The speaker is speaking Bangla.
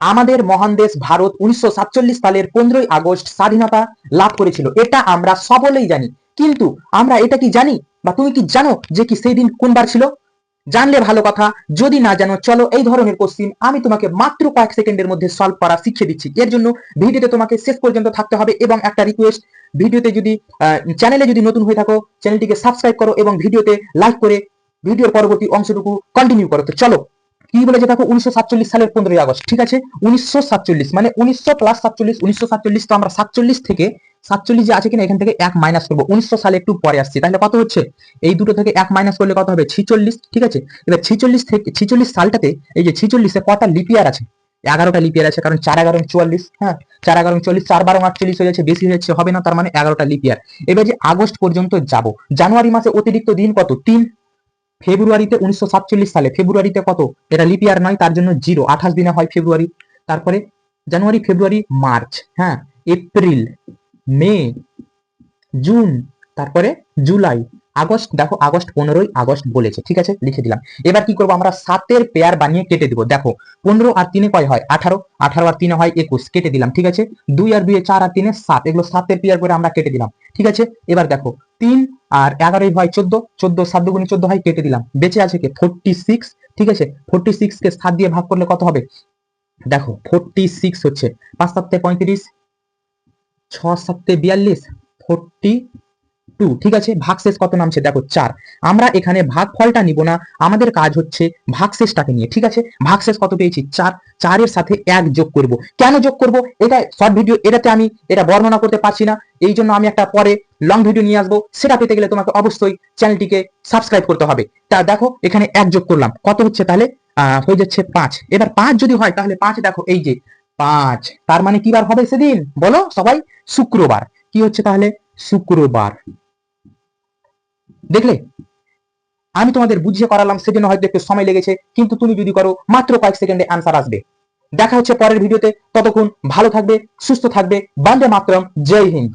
আমাদের মহান দেশ ভারত 1947 সালের 15ই আগস্ট স্বাধীনতা লাভ করেছিল, এটা আমরা সকলেই জানি। কিন্তু আমরা এটা কি জানি বা তুমি কি জানো যে কি সেই দিন কোন বার ছিল? জানলে ভালো কথা, যদি না জানো চলো এই ধরনের কোশ্চিন আমি তোমাকে মাত্র কয়েক সেকেন্ডের মধ্যে সলভ করা শিখিয়ে দিচ্ছি। এর জন্য ভিডিওতে তোমাকে শেষ পর্যন্ত থাকতে হবে এবং একটা রিকোয়েস্ট, ভিডিওতে যদি চ্যানেলে যদি নতুন হয়ে থাকো চ্যানেলটিকে সাবস্ক্রাইব করো এবং ভিডিওতে লাইক করে ভিডিওর পরবর্তী অংশটুকু কন্টিনিউ করো। তো চলো, কি বলেছে দেখো, 1947 সালের 15ই আগস্ট, ঠিক আছে? 1947 মানে 1900 প্লাস 47, 1947। তো আমরা 47 থেকে 47 যে আছে কিনা এখান থেকে 1 মাইনাস করবো, 1900 সালে একটু পরে আসছে, তাহলে কত হচ্ছে? এই দুটো থেকে 1 মাইনাস করলে কত হবে? 46, ঠিক আছে? এবার 46 থেকে 46 সালটাতে এই যে 46 এ কটা লিপ ইয়ার আছে? 11টা লিপ ইয়ার আছে, কারণ 4 11 44, হ্যাঁ 4 11 44, 4 12 48 হয়ে যাচ্ছে, বেশি হয়ে যাচ্ছে, হবে না, তার মানে 11টা লিপ ইয়ার। এবার যে আগস্ট পর্যন্ত যাব, জানুয়ারি মাসে অতিরিক্ত দিন কত? 3। ফেব্রুয়ারিতে 1947 সালে ফেব্রুয়ারিতে কত? এটা লিপ ইয়ার নয়, তার জন্য 0, 28 দিনে হয় ফেব্রুয়ারি। তারপরে জানুয়ারি, ফেব্রুয়ারি, মার্চ, হ্যাঁ, এপ্রিল, মে, জুন, তারপরে জুলাই, আগস্ট। দেখো আগস্ট 15ই আগস্ট বলেছে, ঠিক আছে, লিখে দিলাম। এবার কি করবো আমরা? 7-এর পেয়ার বানিয়ে কেটে দিব। দেখো 15 আর 3 কয় হয়? 18, 18 আর 3 হয় 21, কেটে দিলাম, ঠিক আছে। 2 আর 2 4 আর 3 7, এগুলো 7-এর পেয়ার করে আমরা কেটে দিলাম, ঠিক আছে। এবার দেখো 3 আর 11 হয় 14, 14 7 দুগুণে 14 হয়, কেটে দিলাম। বেঁচে আছে কি? 46, ঠিক আছে। 46 কে 7 দিয়ে ভাগ করলে কত হবে? দেখো 46 হচ্ছে 5 7 35, 6 7 42, 42, ঠিক আছে। ভাগশেষ কত নামছে? দেখো 4। আমরা এখানে ভাগফলটা নিব না, আমাদের কাজ হচ্ছে ভাগশেষটাকে নিয়ে, ঠিক আছে। ভাগশেষ কত পেয়েছি? 4। 4 এর সাথে 1 যোগ করব। কেন যোগ করব? এটা শর্ট ভিডিও, এটাতে আমি এটা বর্ণনা করতে পারছি না, এই জন্য আমি একটা পরে লং ভিডিও নিয়ে আসবো। সেটা পেতে গেলে তোমাকে অবশ্যই চ্যানেলটিকে সাবস্ক্রাইব করতে হবে। তা দেখো এখানে 1 যোগ করলাম, কত হচ্ছে তাহলে? হয়ে যাচ্ছে 5। এবার 5 যদি হয় তাহলে 5, দেখো এই যে 5, তার মানে কি বার হবে সেদিন? বলো সবাই। শুক্রবার। কি হচ্ছে তাহলে? শুক্রবার। দেখলে, আমি তোমাদের বুঝিয়ে করালাম, সেজন্য হয়তো একটু সময় লেগেছে, কিন্তু তুমি যদি করো মাত্র কয়েক সেকেন্ডে অ্যান্সার আসবে। দেখা হচ্ছে পরের ভিডিওতে, ততক্ষণ ভালো থাকবে, সুস্থ থাকবে। বন্দে মাতরম, জয় হিন্দ।